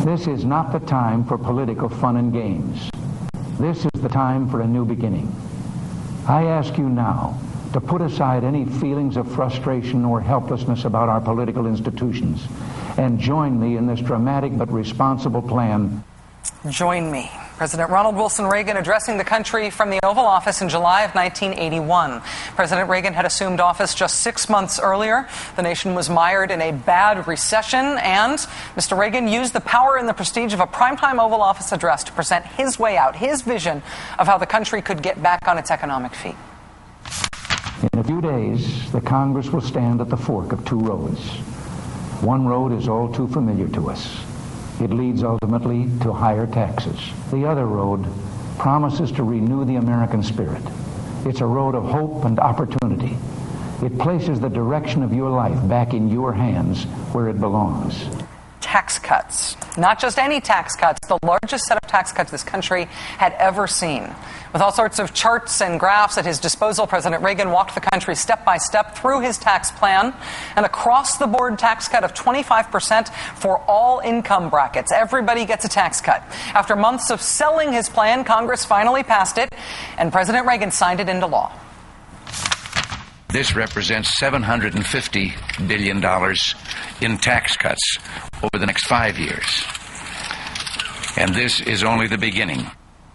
This is not the time for political fun and games. This is the time for a new beginning. I ask you now to put aside any feelings of frustration or helplessness about our political institutions and join me in this dramatic but responsible plan. Join me. President Ronald Wilson Reagan addressing the country from the Oval Office in July of 1981. President Reagan had assumed office just 6 months earlier. The nation was mired in a bad recession, and Mr. Reagan used the power and the prestige of a primetime Oval Office address to present his way out, his vision of how the country could get back on its economic feet. In a few days, the Congress will stand at the fork of two roads. One road is all too familiar to us. It leads ultimately to higher taxes. The other road promises to renew the American spirit. It's a road of hope and opportunity. It places the direction of your life back in your hands where it belongs. Tax cuts. Not just any tax cuts, the largest set of tax cuts this country had ever seen. With all sorts of charts and graphs at his disposal, President Reagan walked the country step by step through his tax plan, an across-the-board tax cut of 25% for all income brackets. Everybody gets a tax cut. After months of selling his plan, Congress finally passed it, and President Reagan signed it into law. This represents $750 billion in tax cuts over the next 5 years. And this is only the beginning.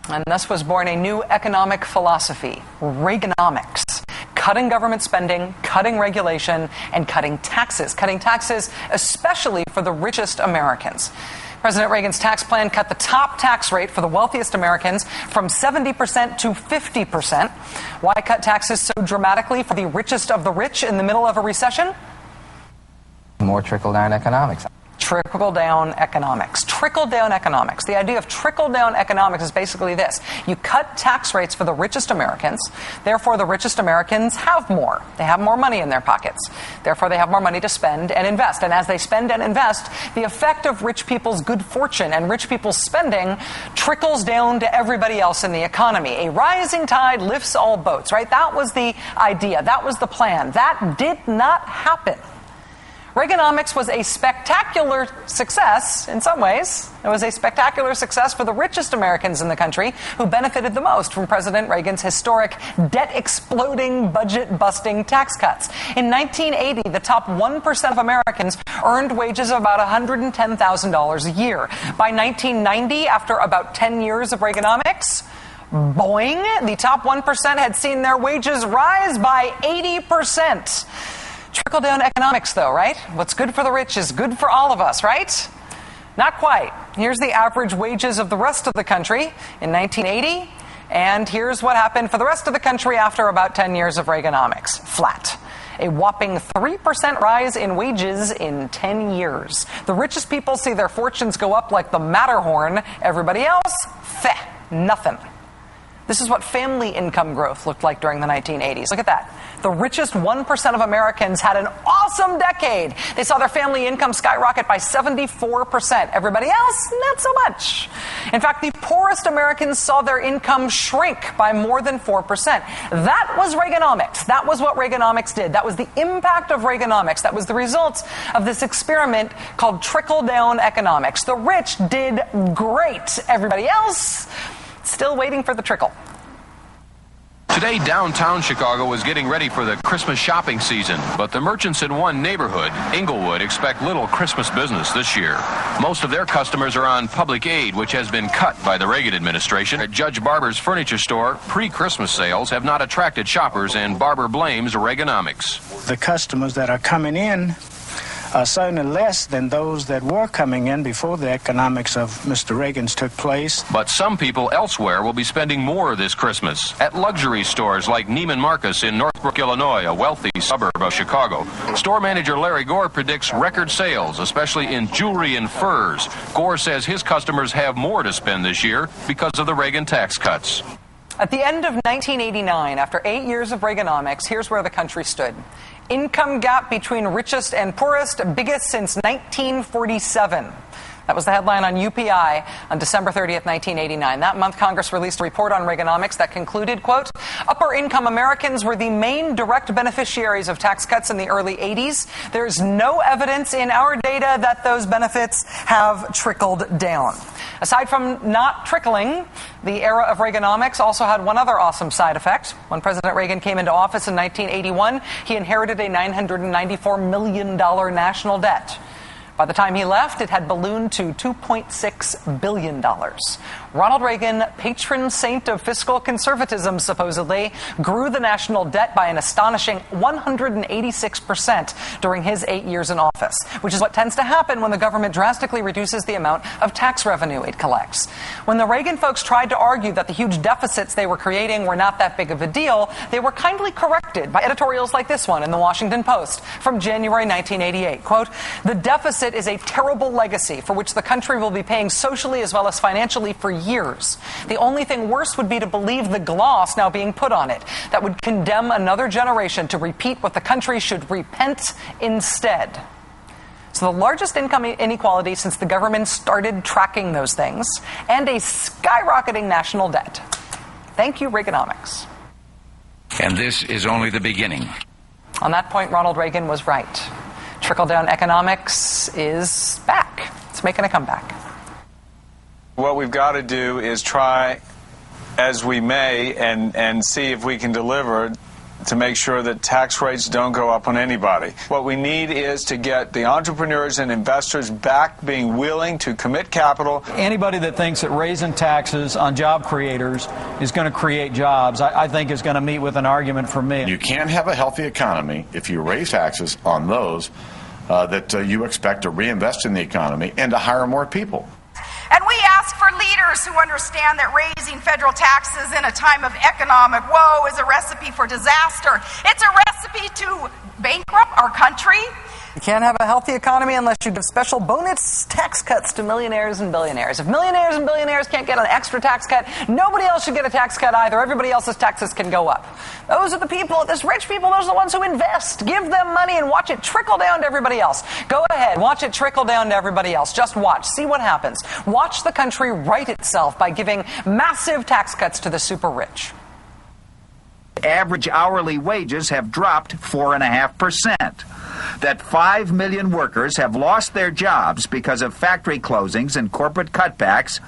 And thus was born a new economic philosophy, Reaganomics. Cutting government spending, cutting regulation, and cutting taxes. Cutting taxes especially for the richest Americans. President Reagan's tax plan cut the top tax rate for the wealthiest Americans from 70% to 50%. Why cut taxes so dramatically for the richest of the rich in the middle of a recession? More trickle-down economics. Trickle-down economics. Trickle-down economics. The idea of trickle-down economics is basically this. You cut tax rates for the richest Americans. Therefore, the richest Americans have more. They have more money in their pockets. Therefore, they have more money to spend and invest. And as they spend and invest, the effect of rich people's good fortune and rich people's spending trickles down to everybody else in the economy. A rising tide lifts all boats, right? That was the idea. That was the plan. That did not happen. Reaganomics was a spectacular success in some ways. It was a spectacular success for the richest Americans in the country who benefited the most from President Reagan's historic debt-exploding, budget-busting tax cuts. In 1980, the top 1% of Americans earned wages of about $110,000 a year. By 1990, after about 10 years of Reaganomics, boing, the top 1% had seen their wages rise by 80%. Trickle-down economics, though, right? What's good for the rich is good for all of us, right? Not quite. Here's the average wages of the rest of the country in 1980, and here's what happened for the rest of the country after about 10 years of Reaganomics. Flat. A whopping 3% rise in wages in 10 years. The richest people see their fortunes go up like the Matterhorn. Everybody else, nothing. This is what family income growth looked like during the 1980s. Look at that. The richest 1% of Americans had an awesome decade. They saw their family income skyrocket by 74%. Everybody else, not so much. In fact, the poorest Americans saw their income shrink by more than 4%. That was Reaganomics. That was what Reaganomics did. That was the impact of Reaganomics. That was the results of this experiment called trickle-down economics. The rich did great. Everybody else, still waiting for the trickle. Today, downtown Chicago is getting ready for the Christmas shopping season, but the merchants in one neighborhood, Inglewood, expect little Christmas business this year. Most of their customers are on public aid, which has been cut by the Reagan administration. At Judge Barber's furniture store, pre-Christmas sales have not attracted shoppers, and Barber blames Reaganomics. The customers that are coming in are certainly less than those that were coming in before the economics of Mr. Reagan's took place. But some people elsewhere will be spending more this Christmas. At luxury stores like Neiman Marcus in Northbrook, Illinois, a wealthy suburb of Chicago, store manager Larry Gore predicts record sales, especially in jewelry and furs. Gore says his customers have more to spend this year because of the Reagan tax cuts. At the end of 1989, after 8 years of Reaganomics, here's where the country stood. Income gap between richest and poorest, biggest since 1947. That was the headline on UPI on December 30th, 1989. That month, Congress released a report on Reaganomics that concluded, quote, upper-income Americans were the main direct beneficiaries of tax cuts in the early 80s. There's no evidence in our data that those benefits have trickled down. Aside from not trickling, the era of Reaganomics also had one other awesome side effect. When President Reagan came into office in 1981, he inherited a $994 million national debt. By the time he left, it had ballooned to $2.6 billion. Ronald Reagan, patron saint of fiscal conservatism, supposedly, grew the national debt by an astonishing 186% during his 8 years in office, which is what tends to happen when the government drastically reduces the amount of tax revenue it collects. When the Reagan folks tried to argue that the huge deficits they were creating were not that big of a deal, they were kindly corrected by editorials like this one in the Washington Post from January 1988. Quote, the deficit is a terrible legacy for which the country will be paying socially as well as financially for years. The only thing worse would be to believe the gloss now being put on it that would condemn another generation to repeat what the country should repent instead. So the largest income inequality since the government started tracking those things, and a skyrocketing national debt. Thank you, Reaganomics. And this is only the beginning. On that point, Ronald Reagan was right. Trickle-down economics is back. It's making a comeback. What we've got to do is try as we may and see if we can deliver to make sure that tax rates don't go up on anybody. What we need is to get the entrepreneurs and investors back being willing to commit capital. Anybody that thinks that raising taxes on job creators is going to create jobs, I think is going to meet with an argument from me. You can't have a healthy economy if you raise taxes on those that you expect to reinvest in the economy and to hire more people. And we ask for leaders who understand that raising federal taxes in a time of economic woe is a recipe for disaster. It's a recipe to bankrupt our country. You can't have a healthy economy unless you give special bonus tax cuts to millionaires and billionaires. If millionaires and billionaires can't get an extra tax cut, nobody else should get a tax cut either. Everybody else's taxes can go up. Those are the people, those rich people, those are the ones who invest. Give them money and watch it trickle down to everybody else. Go ahead, watch it trickle down to everybody else. Just watch. See what happens. Watch the country right itself by giving massive tax cuts to the super rich. Average hourly wages have dropped 4.5%. That 5 million workers have lost their jobs because of factory closings and corporate cutbacks,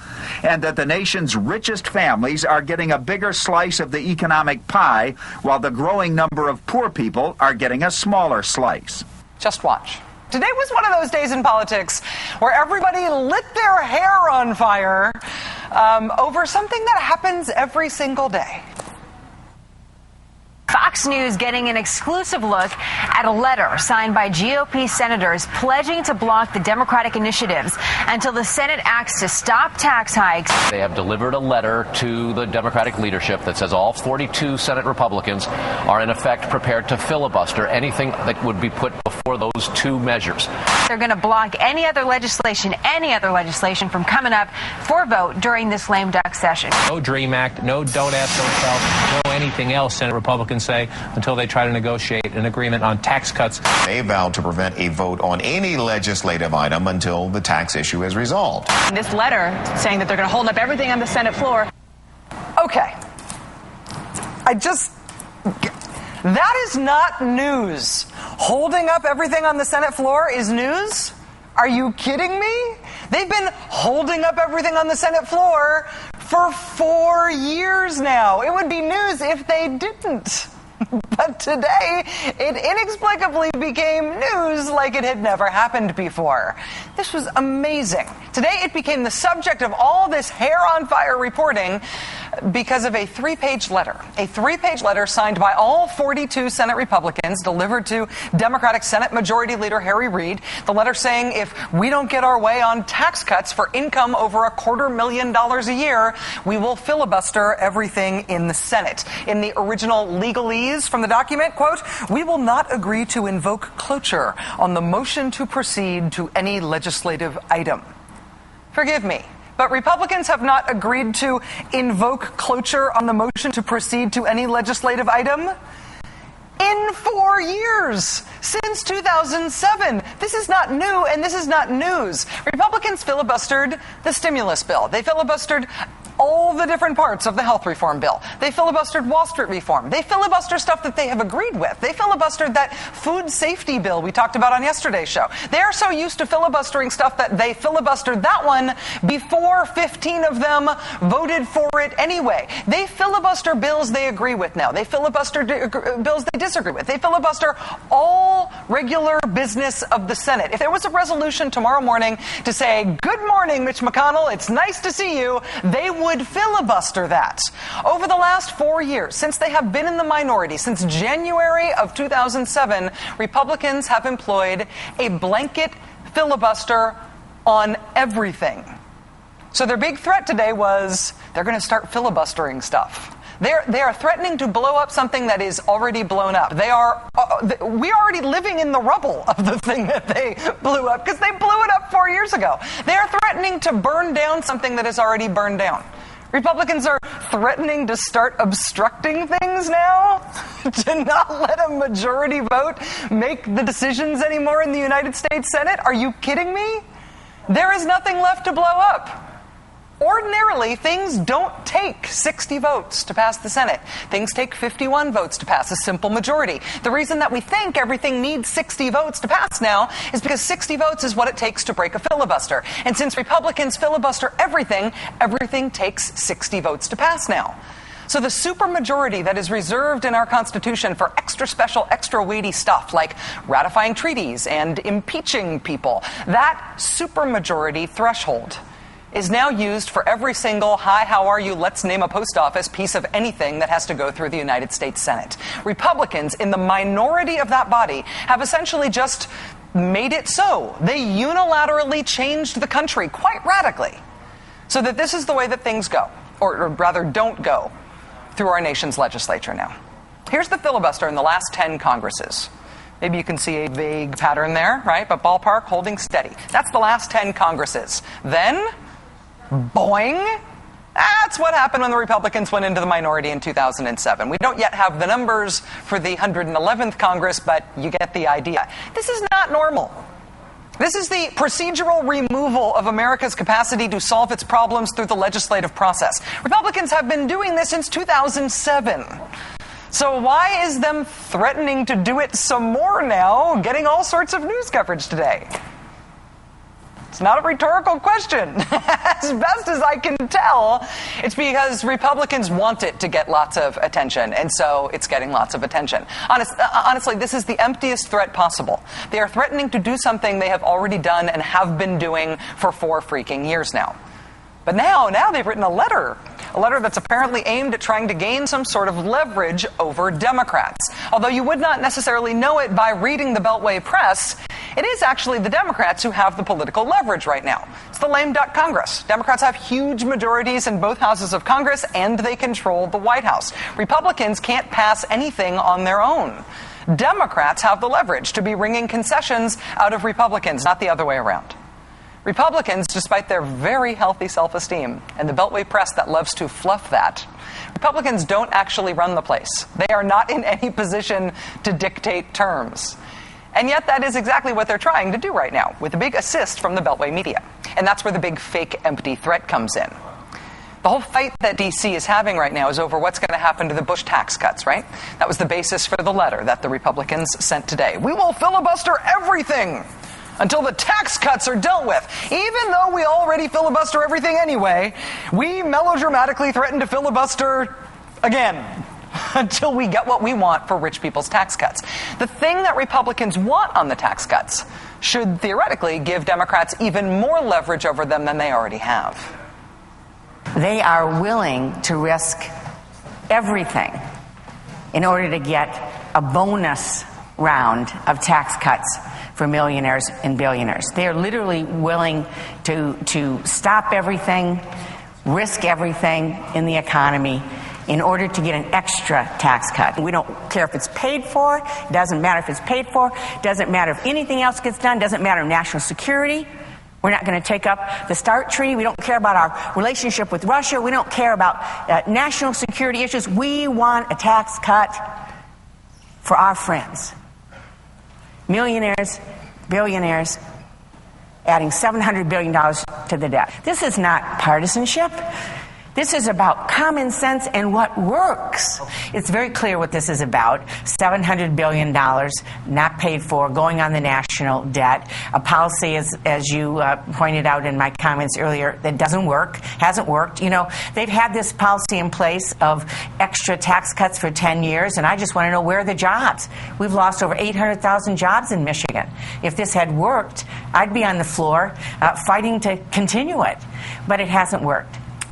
and that the nation's richest families are getting a bigger slice of the economic pie, while the growing number of poor people are getting a smaller slice. Just watch. Today was one of those days in politics where everybody lit their hair on fire over something that happens every single day. Fox News getting an exclusive look at a letter signed by GOP senators pledging to block the Democratic initiatives until the Senate acts to stop tax hikes. They have delivered a letter to the Democratic leadership that says all 42 Senate Republicans are in effect prepared to filibuster anything that would be put before those two measures. They're going to block any other legislation from coming up for vote during this lame duck session. No DREAM Act, no Don't Ask, Don't Tell, no anything else Senate Republicans say until they try to negotiate an agreement on tax cuts. They vowed to prevent a vote on any legislative item until the tax issue is resolved. This letter saying that they're going to hold up everything on the Senate floor. Okay. That is not news. Holding up everything on the Senate floor is news? Are you kidding me? They've been holding up everything on the Senate floor for 4 years now. It would be news if they didn't. But today, it inexplicably became news like it had never happened before. This was amazing. Today, it became the subject of all this hair-on-fire reporting because of a 3-page letter. A 3-page letter signed by all 42 Senate Republicans delivered to Democratic Senate Majority Leader Harry Reid. The letter saying if we don't get our way on tax cuts for income over $250,000 a year, we will filibuster everything in the Senate. In the original legalese from the document, quote, we will not agree to invoke cloture on the motion to proceed to any legislative item. Forgive me, but Republicans have not agreed to invoke cloture on the motion to proceed to any legislative item. In 4 years, since 2007. This is not new, and this is not news. Republicans filibustered the stimulus bill. They filibustered all the different parts of the health reform bill. They filibustered Wall Street reform. They filibustered stuff that they have agreed with. They filibustered that food safety bill we talked about on yesterday's show. They are so used to filibustering stuff that they filibustered that one before 15 of them voted for it anyway. They filibuster bills they agree with now. They filibuster bills they disagree with. They filibuster all regular business of the Senate. If there was a resolution tomorrow morning to say, "Good morning, Mitch McConnell, it's nice to see you," they would filibuster that. Over the last 4 years, since they have been in the minority, since January of 2007, Republicans have employed a blanket filibuster on everything. So their big threat today was they're going to start filibustering stuff. They are threatening to blow up something that is already blown up. We're already living in the rubble of the thing that they blew up because they blew it up 4 years ago. They are threatening to burn down something that is already burned down. Republicans are threatening to start obstructing things now to not let a majority vote make the decisions anymore in the United States Senate. Are you kidding me? There is nothing left to blow up. Ordinarily, things don't take 60 votes to pass the Senate. Things take 51 votes to pass, a simple majority. The reason that we think everything needs 60 votes to pass now is because 60 votes is what it takes to break a filibuster. And since Republicans filibuster everything, everything takes 60 votes to pass now. So the supermajority that is reserved in our Constitution for extra special, extra weighty stuff like ratifying treaties and impeaching people, that supermajority threshold is now used for every single, "Hi, how are you? Let's name a post office" piece of anything that has to go through the United States Senate. Republicans in the minority of that body have essentially just made it so. They unilaterally changed the country quite radically so that this is the way that things go, or rather don't go, through our nation's legislature now. Here's the filibuster in the last 10 Congresses. Maybe you can see a vague pattern there, right? But ballpark, holding steady. That's the last 10 Congresses. Then, boing! That's what happened when the Republicans went into the minority in 2007. We don't yet have the numbers for the 111th Congress, but you get the idea. This is not normal. This is the procedural removal of America's capacity to solve its problems through the legislative process. Republicans have been doing this since 2007. So why is them threatening to do it some more now, getting all sorts of news coverage today? It's not a rhetorical question. As best as I can tell, it's because Republicans want it to get lots of attention, and so it's getting lots of attention. Honestly, this is the emptiest threat possible. They are threatening to do something they have already done and have been doing for 4 freaking years now. But now they've written a letter that's apparently aimed at trying to gain some sort of leverage over Democrats. Although you would not necessarily know it by reading the Beltway press, it is actually the Democrats who have the political leverage right now. It's the lame duck Congress. Democrats have huge majorities in both houses of Congress, and they control the White House. Republicans can't pass anything on their own. Democrats have the leverage to be wringing concessions out of Republicans, not the other way around. Republicans, despite their very healthy self-esteem and the Beltway press that loves to fluff that, Republicans don't actually run the place. They are not in any position to dictate terms. And yet that is exactly what they're trying to do right now, with a big assist from the Beltway media. And that's where the big fake empty threat comes in. The whole fight that D.C. is having right now is over what's going to happen to the Bush tax cuts, right? That was the basis for the letter that the Republicans sent today. We will filibuster everything until the tax cuts are dealt with. Even though we already filibuster everything anyway, we melodramatically threaten to filibuster again until we get what we want for rich people's tax cuts. The thing that Republicans want on the tax cuts should theoretically give Democrats even more leverage over them than they already have. They are willing to risk everything in order to get a bonus round of tax cuts for millionaires and billionaires. They are literally willing to stop everything, risk everything in the economy in order to get an extra tax cut. We don't care if it's paid for. It doesn't matter if it's paid for. It doesn't matter if anything else gets done. It doesn't matter national security. We're not going to take up the START treaty. We don't care about our relationship with Russia. We don't care about national security issues. We want a tax cut for our friends. Millionaires, billionaires, adding $700 billion to the debt. This is not partisanship. This is about common sense and what works. It's very clear what this is about. $700 billion not paid for, going on the national debt. A policy, as you pointed out in my comments earlier, that doesn't work, hasn't worked. You know, they've had this policy in place of extra tax cuts for 10 years, and I just want to know, where are the jobs? We've lost over 800,000 jobs in Michigan. If this had worked, I'd be on the floor fighting to continue it. But it hasn't worked.